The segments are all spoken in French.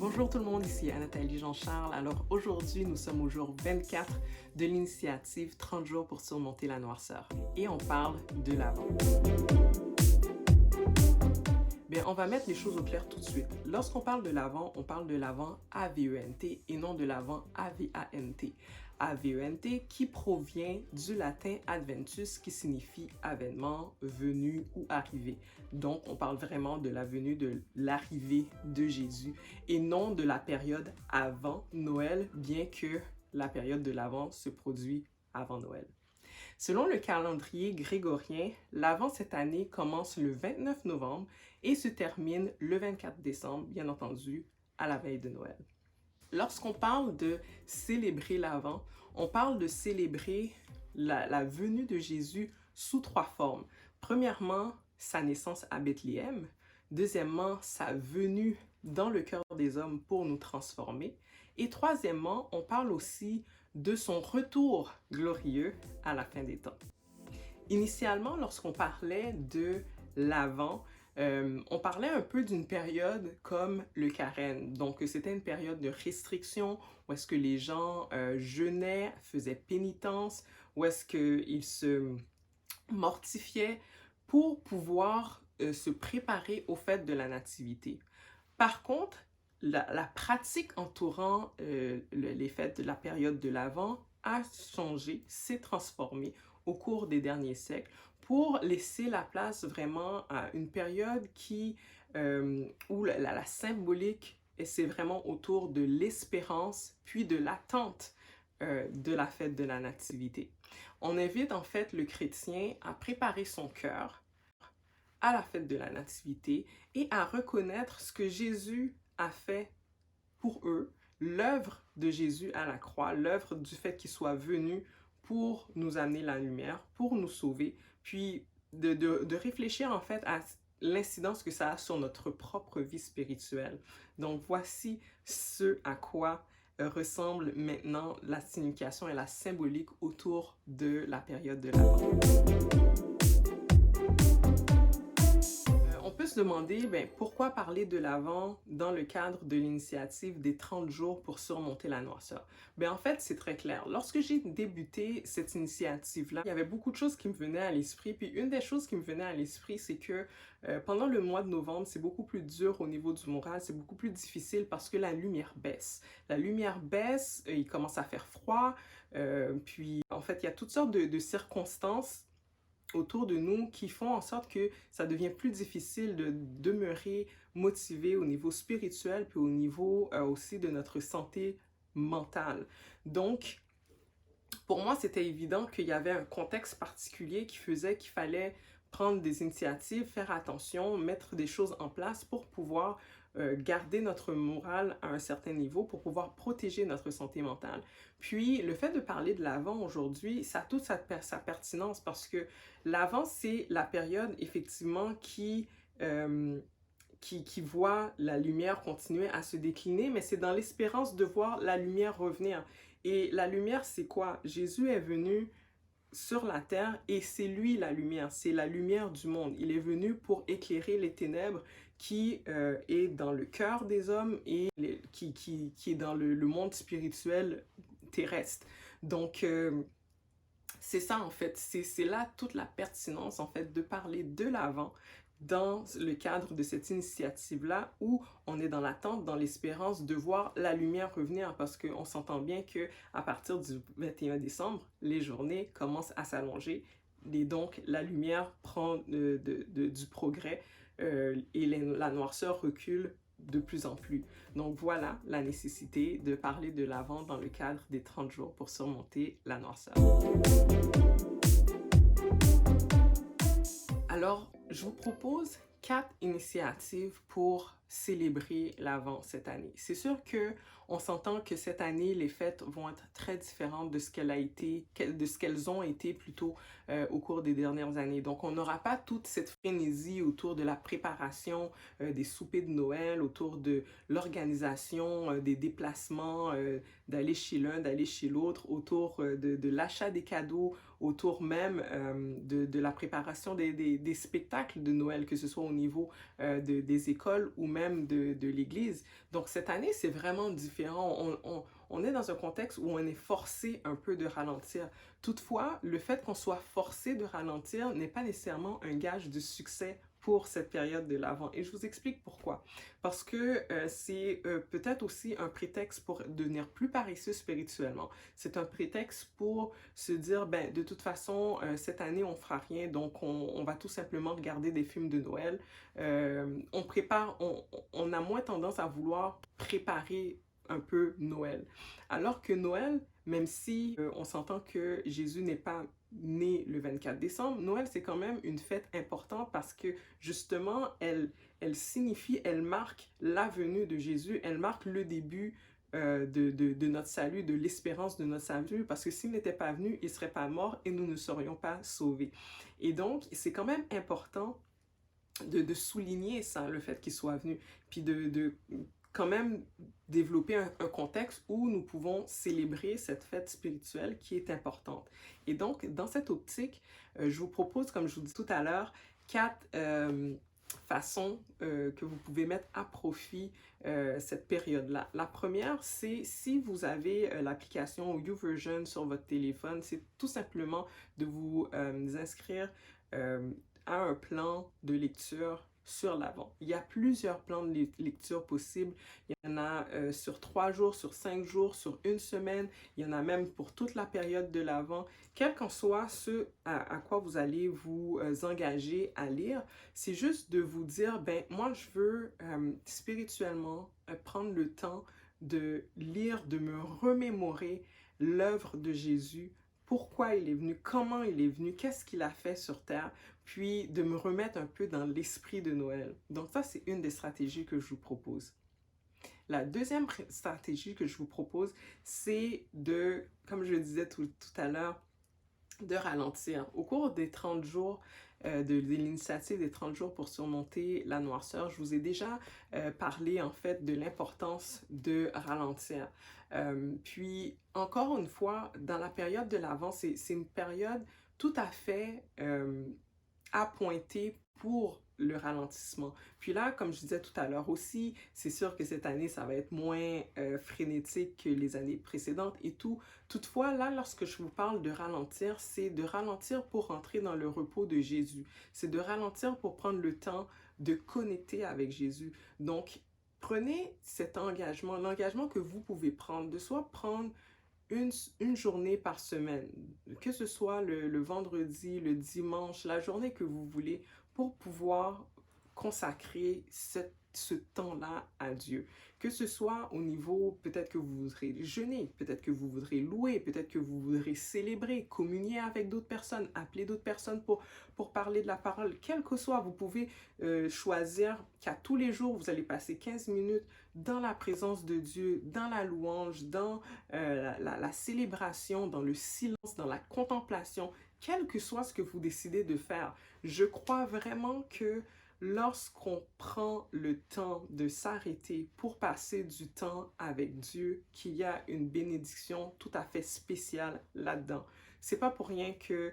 Bonjour tout le monde, ici Anne-Nathalie Jean-Charles. Alors aujourd'hui, nous sommes au jour 24 de l'initiative 30 jours pour surmonter la noirceur et on parle de l'Avent. Bien, on va mettre les choses au clair tout de suite. Lorsqu'on parle de l'Avent, on parle de l'Avent A-V-E-N-T et non de l'Avent A-V-A-N-T. A-V-E-N-T qui provient du latin adventus qui signifie avènement, venue ou arrivée. Donc, on parle vraiment de la venue, de l'arrivée de Jésus et non de la période avant Noël, bien que la période de l'Avent se produit avant Noël. Selon le calendrier grégorien, l'Avent cette année commence le 29 novembre et se termine le 24 décembre, bien entendu, à la veille de Noël. Lorsqu'on parle de célébrer l'Avent, on parle de célébrer la venue de Jésus sous trois formes. Premièrement, sa naissance à Bethléem. Deuxièmement, sa venue dans le cœur des hommes pour nous transformer. Et troisièmement, on parle aussi de son retour glorieux à la fin des temps. Initialement, lorsqu'on parlait de l'Avent, on parlait un peu d'une période comme le carême. Donc, c'était une période de restriction où est-ce que les gens jeûnaient, faisaient pénitence, où est-ce qu'ils se mortifiaient pour pouvoir se préparer aux fêtes de la Nativité. Par contre, la pratique entourant les fêtes de la période de l'Avent a changé, s'est transformée au cours des derniers siècles pour laisser la place vraiment à une période où la symbolique, c'est vraiment autour de l'espérance puis de l'attente de la fête de la Nativité. On invite en fait le chrétien à préparer son cœur à la fête de la Nativité et à reconnaître ce que Jésus a fait pour eux, l'œuvre de Jésus à la croix, l'œuvre du fait qu'il soit venu pour nous amener la lumière, pour nous sauver, puis de réfléchir en fait à l'incidence que ça a sur notre propre vie spirituelle. Donc voici ce à quoi ressemble maintenant la signification et la symbolique autour de la période de l'Avent. On peut se demander pourquoi parler de l'Avent dans le cadre de l'initiative des 30 jours pour surmonter la noirceur. En fait, c'est très clair. Lorsque j'ai débuté cette initiative-là, il y avait beaucoup de choses qui me venaient à l'esprit. Puis une des choses qui me venait à l'esprit, c'est que pendant le mois de novembre, c'est beaucoup plus dur au niveau du moral, c'est beaucoup plus difficile parce que la lumière baisse. La lumière baisse, il commence à faire froid, puis en fait, il y a toutes sortes de circonstances autour de nous qui font en sorte que ça devient plus difficile de demeurer motivé au niveau spirituel puis au niveau aussi de notre santé mentale. Donc, pour moi, c'était évident qu'il y avait un contexte particulier qui faisait qu'il fallait prendre des initiatives, faire attention, mettre des choses en place pour pouvoir garder notre morale à un certain niveau, pour pouvoir protéger notre santé mentale. Puis, le fait de parler de l'Avent aujourd'hui, ça a toute sa pertinence parce que l'Avent, c'est la période effectivement qui voit la lumière continuer à se décliner, mais c'est dans l'espérance de voir la lumière revenir. Et la lumière, c'est quoi? Jésus est venu sur la terre et c'est lui la lumière, c'est la lumière du monde. Il est venu pour éclairer les ténèbres qui est dans le cœur des hommes et qui est dans le monde spirituel terrestre. Donc, c'est ça en fait, c'est là toute la pertinence en fait de parler de l'Avent dans le cadre de cette initiative-là où on est dans l'attente, dans l'espérance de voir la lumière revenir parce qu'on s'entend bien qu'à partir du 21 décembre, les journées commencent à s'allonger et donc la lumière prend du progrès et la noirceur recule de plus en plus. Donc voilà la nécessité de parler de l'Avent dans le cadre des 30 jours pour surmonter la noirceur. Alors, je vous propose 4 initiatives pour célébrer l'Avent cette année. C'est sûr qu'on s'entend que cette année, les fêtes vont être très différentes de ce qu'elles ont été plutôt au cours des dernières années. Donc, on n'aura pas toute cette frénésie autour de la préparation des soupers de Noël, autour de l'organisation des déplacements, d'aller chez l'un, d'aller chez l'autre, autour de l'achat des cadeaux, autour même de la préparation des spectacles de Noël, que ce soit au niveau des écoles ou même de l'Église. Donc cette année, c'est vraiment différent. On est dans un contexte où on est forcé un peu de ralentir. Toutefois, le fait qu'on soit forcé de ralentir n'est pas nécessairement un gage de succès pour cette période de l'Avent. Et je vous explique pourquoi. Parce que c'est peut-être aussi un prétexte pour devenir plus paresseux spirituellement. C'est un prétexte pour se dire, ben, de toute façon, cette année, on fera rien, donc on va tout simplement regarder des films de Noël. On prépare, on a moins tendance à vouloir préparer un peu Noël. Alors que Noël, même si on s'entend que Jésus n'est pas né le 24 décembre, Noël c'est quand même une fête importante parce que justement elle signifie, elle marque la venue de Jésus, elle marque le début de notre salut, de l'espérance de notre salut, parce que s'il n'était pas venu, il ne serait pas mort et nous ne serions pas sauvés. Et donc c'est quand même important de souligner ça, le fait qu'il soit venu, puis de quand même développer un contexte où nous pouvons célébrer cette fête spirituelle qui est importante. Et donc, dans cette optique, je vous propose, comme je vous dis tout à l'heure, 4 façons que vous pouvez mettre à profit cette période-là. La première, c'est si vous avez l'application YouVersion sur votre téléphone, c'est tout simplement de vous inscrire à un plan de lecture sur l'Avent. Il y a plusieurs plans de lecture possibles. Il y en a sur 3 jours, sur 5 jours, sur une semaine. Il y en a même pour toute la période de l'Avent. Quel qu'en soit ce à quoi vous allez vous engager à lire, c'est juste de vous dire, ben moi je veux spirituellement prendre le temps de lire, de me remémorer l'œuvre de Jésus, pourquoi il est venu, comment il est venu, qu'est-ce qu'il a fait sur Terre, puis de me remettre un peu dans l'esprit de Noël. Donc ça, c'est une des stratégies que je vous propose. La deuxième stratégie que je vous propose, c'est de, comme je le disais tout à l'heure, de ralentir. Au cours des 30 jours, de l'initiative des 30 jours pour surmonter la noirceur, je vous ai déjà parlé en fait de l'importance de ralentir. Puis encore une fois, dans la période de l'Avent, c'est une période tout à fait appointée pour le ralentissement. Puis là, comme je disais tout à l'heure aussi, c'est sûr que cette année, ça va être moins frénétique que les années précédentes et tout. Toutefois, là, lorsque je vous parle de ralentir, c'est de ralentir pour rentrer dans le repos de Jésus. C'est de ralentir pour prendre le temps de connecter avec Jésus. Donc, prenez cet engagement, l'engagement que vous pouvez prendre, de soit prendre une journée par semaine, que ce soit le vendredi, le dimanche, la journée que vous voulez, pour pouvoir consacrer ce temps-là à Dieu. Que ce soit au niveau, peut-être que vous voudrez jeûner, peut-être que vous voudrez louer, peut-être que vous voudrez célébrer, communier avec d'autres personnes, appeler d'autres personnes pour parler de la parole. Quel que soit, vous pouvez choisir qu'à tous les jours, vous allez passer 15 minutes dans la présence de Dieu, dans la louange, dans la célébration, dans le silence, dans la contemplation, quel que soit ce que vous décidez de faire. Je crois vraiment que lorsqu'on prend le temps de s'arrêter pour passer du temps avec Dieu, qu'il y a une bénédiction tout à fait spéciale là-dedans. C'est pas pour rien que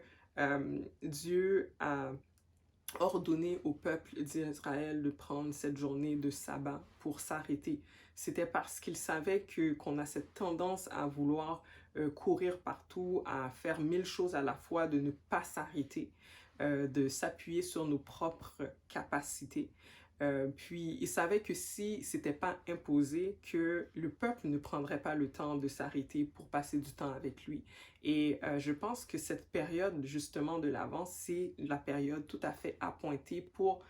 Dieu a ordonné au peuple d'Israël de prendre cette journée de sabbat pour s'arrêter. C'était parce qu'il savait qu'on a cette tendance à vouloir courir partout, à faire 1000 choses à la fois, de ne pas s'arrêter, de s'appuyer sur nos propres capacités. Puis il savait que si c'était pas imposé, que le peuple ne prendrait pas le temps de s'arrêter pour passer du temps avec lui. Et je pense que cette période justement de l'Avent, c'est la période tout à fait appointée pour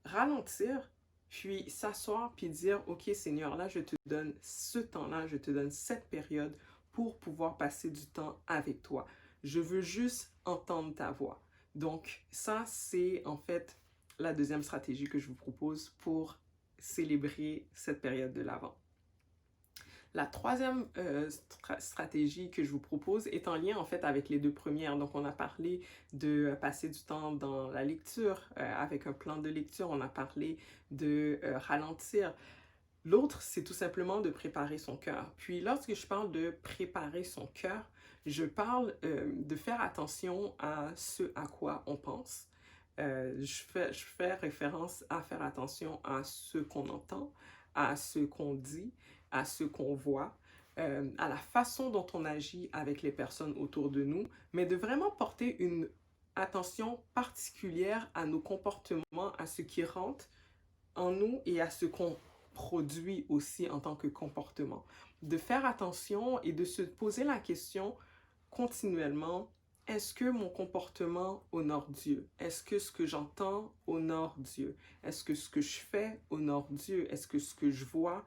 ralentir, puis s'asseoir, puis dire, OK Seigneur, là je te donne ce temps-là, je te donne cette période pour pouvoir passer du temps avec toi. Je veux juste entendre ta voix. Donc ça, c'est en fait la deuxième stratégie que je vous propose pour célébrer cette période de l'Avent. La troisième stratégie que je vous propose est en lien en fait avec les deux premières. Donc on a parlé de passer du temps dans la lecture avec un plan de lecture, on a parlé de ralentir. L'autre, c'est tout simplement de préparer son cœur. Puis lorsque je parle de préparer son cœur, je parle de faire attention à ce à quoi on pense. Je fais référence à faire attention à ce qu'on entend, à ce qu'on dit, à ce qu'on voit, à la façon dont on agit avec les personnes autour de nous, mais de vraiment porter une attention particulière à nos comportements, à ce qui rentre en nous et à ce qu'on produit aussi en tant que comportement. De faire attention et de se poser la question continuellement, est-ce que mon comportement honore Dieu? Est-ce que ce que j'entends honore Dieu? Est-ce que ce que je fais honore Dieu? Est-ce que ce que je vois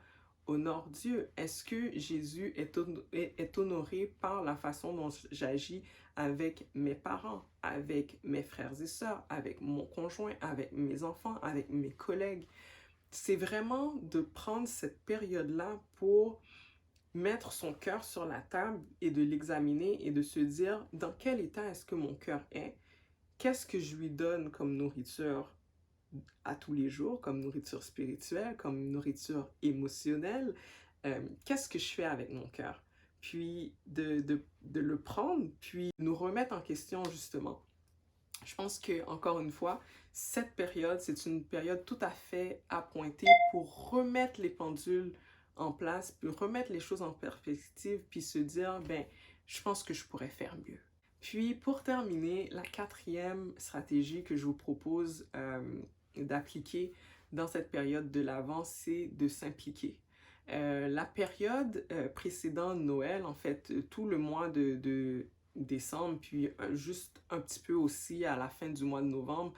honore Dieu? Est-ce que Jésus est honoré par la façon dont j'agis avec mes parents, avec mes frères et sœurs, avec mon conjoint, avec mes enfants, avec mes collègues? C'est vraiment de prendre cette période-là pour mettre son cœur sur la table et de l'examiner et de se dire dans quel état est-ce que mon cœur est, qu'est-ce que je lui donne comme nourriture à tous les jours, comme nourriture spirituelle, comme nourriture émotionnelle, qu'est-ce que je fais avec mon cœur? Puis de le prendre, puis nous remettre en question justement. Je pense que, encore une fois, cette période, c'est une période tout à fait à pointer pour remettre les pendules en place, puis remettre les choses en perspective, puis se dire, ben, je pense que je pourrais faire mieux. Puis, pour terminer, la quatrième stratégie que je vous propose d'appliquer dans cette période de l'Avent, c'est de s'impliquer. La période précédant Noël, en fait, tout le mois de décembre, puis juste un petit peu aussi à la fin du mois de novembre,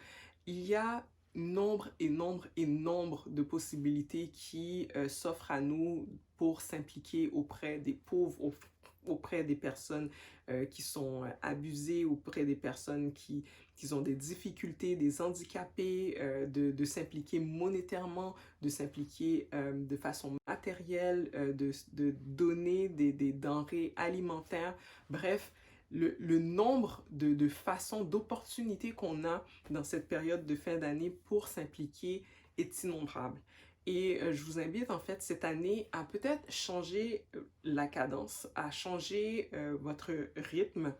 il y a nombre et nombre et nombre de possibilités qui s'offrent à nous pour s'impliquer auprès des pauvres, auprès des personnes qui sont abusées, auprès des personnes qui ont des difficultés, des handicapés, de s'impliquer monétairement, de s'impliquer de façon matérielle, de donner des denrées alimentaires. Bref, le nombre de façons, d'opportunités qu'on a dans cette période de fin d'année pour s'impliquer est innombrable. Et je vous invite en fait cette année à peut-être changer la cadence, à changer votre rythme.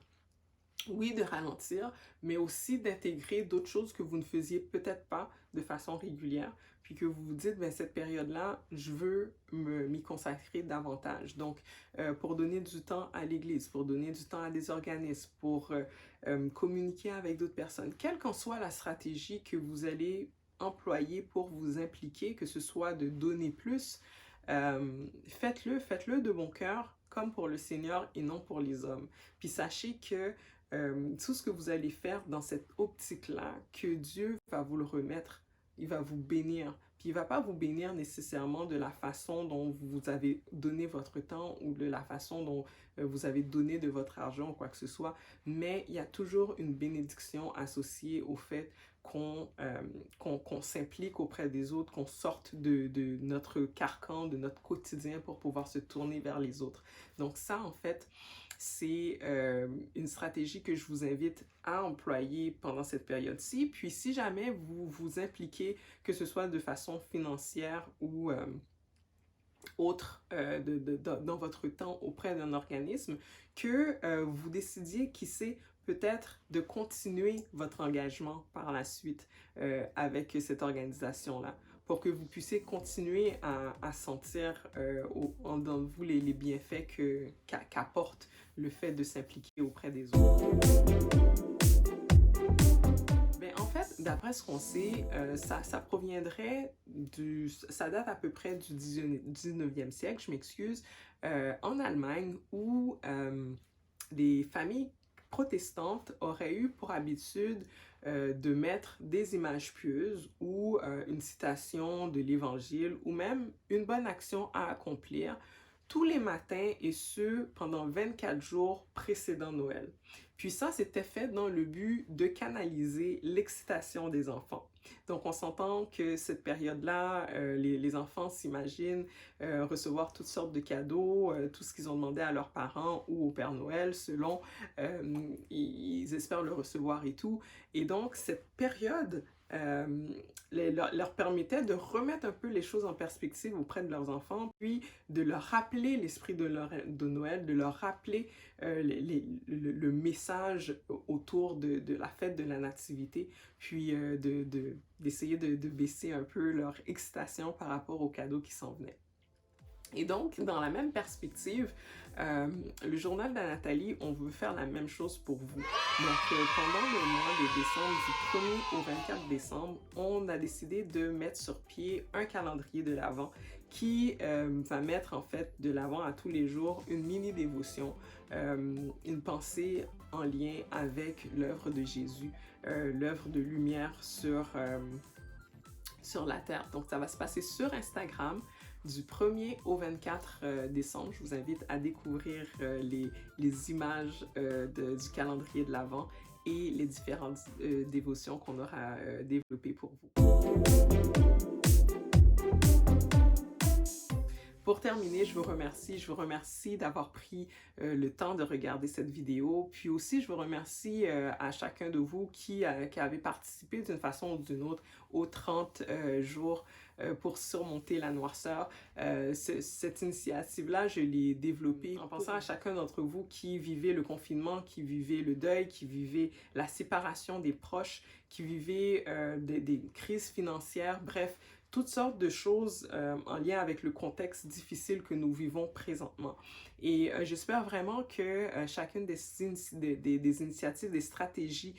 Oui, de ralentir, mais aussi d'intégrer d'autres choses que vous ne faisiez peut-être pas de façon régulière, puis que vous vous dites, ben, cette période-là, je veux m'y consacrer davantage. Donc, pour donner du temps à l'Église, pour donner du temps à des organismes, pour communiquer avec d'autres personnes, quelle qu'en soit la stratégie que vous allez employer pour vous impliquer, que ce soit de donner plus, faites-le de bon cœur, comme pour le Seigneur et non pour les hommes. Puis sachez que tout ce que vous allez faire dans cette optique-là, que Dieu va vous le remettre, il va vous bénir. Puis il ne va pas vous bénir nécessairement de la façon dont vous avez donné votre temps ou de la façon dont vous avez donné de votre argent ou quoi que ce soit, mais il y a toujours une bénédiction associée au fait qu'on s'implique auprès des autres, qu'on sorte de notre carcan, de notre quotidien pour pouvoir se tourner vers les autres. Donc ça, en fait, c'est une stratégie que je vous invite à employer pendant cette période-ci. Puis si jamais vous vous impliquez, que ce soit de façon financière ou autre dans votre temps auprès d'un organisme, que vous décidiez, qui sait, peut-être de continuer votre engagement par la suite avec cette organisation-là, pour que vous puissiez continuer à sentir dans vous les bienfaits qu'apporte le fait de s'impliquer auprès des autres. Ben, en fait, d'après ce qu'on sait, ça proviendrait ça date à peu près du 19e siècle, je m'excuse, en Allemagne, où les familles protestantes auraient eu pour habitude de mettre des images pieuses ou une citation de l'Évangile ou même une bonne action à accomplir tous les matins et ce pendant 24 jours précédant Noël. Puis ça, c'était fait dans le but de canaliser l'excitation des enfants. Donc, on s'entend que cette période-là, les enfants s'imaginent recevoir toutes sortes de cadeaux, tout ce qu'ils ont demandé à leurs parents ou au Père Noël, selon ils espèrent le recevoir et tout. Et donc, cette période leur permettait de remettre un peu les choses en perspective auprès de leurs enfants, puis de leur rappeler l'esprit de Noël, de leur rappeler le message autour de la fête de la Nativité, puis d'essayer de baisser un peu leur excitation par rapport aux cadeaux qui s'en venaient. Et donc, dans la même perspective, le journal de Nathalie, on veut faire la même chose pour vous. Donc, pendant le mois de décembre, du 1er au 24 décembre, on a décidé de mettre sur pied un calendrier de l'Avent qui va mettre en fait de l'Avent à tous les jours une mini-dévotion, une pensée en lien avec l'œuvre de Jésus, l'œuvre de lumière sur la terre. Donc, ça va se passer sur Instagram du 1er au 24 décembre. Je vous invite à découvrir les images du calendrier de l'Avent et les différentes dévotions qu'on aura développées pour vous. Pour terminer, je vous remercie d'avoir pris le temps de regarder cette vidéo. Puis aussi, je vous remercie à chacun de vous qui avez participé d'une façon ou d'une autre aux 30 jours pour surmonter la noirceur. Cette initiative-là, je l'ai développée en pensant à chacun d'entre vous qui vivait le confinement, qui vivait le deuil, qui vivait la séparation des proches, qui vivait des crises financières, bref, toutes sortes de choses en lien avec le contexte difficile que nous vivons présentement. Et j'espère vraiment que chacune des initiatives, des stratégies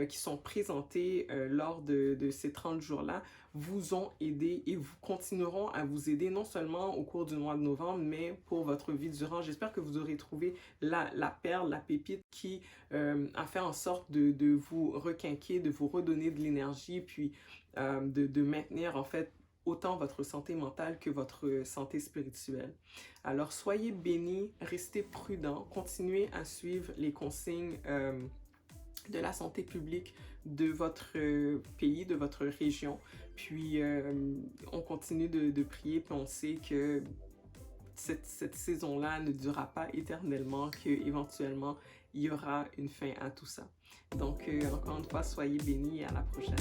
qui sont présentées lors de ces 30 jours-là vous ont aidé et vous continueront à vous aider non seulement au cours du mois de novembre, mais pour votre vie durant. J'espère que vous aurez trouvé la perle, la pépite qui a fait en sorte de vous requinquer, de vous redonner de l'énergie, puis de maintenir en fait autant votre santé mentale que votre santé spirituelle. Alors, soyez bénis, restez prudents, continuez à suivre les consignes de la santé publique de votre pays, de votre région. Puis, on continue de prier, puis on sait que cette saison-là ne durera pas éternellement, qu'éventuellement, il y aura une fin à tout ça. Donc, encore une fois, soyez bénis et à la prochaine.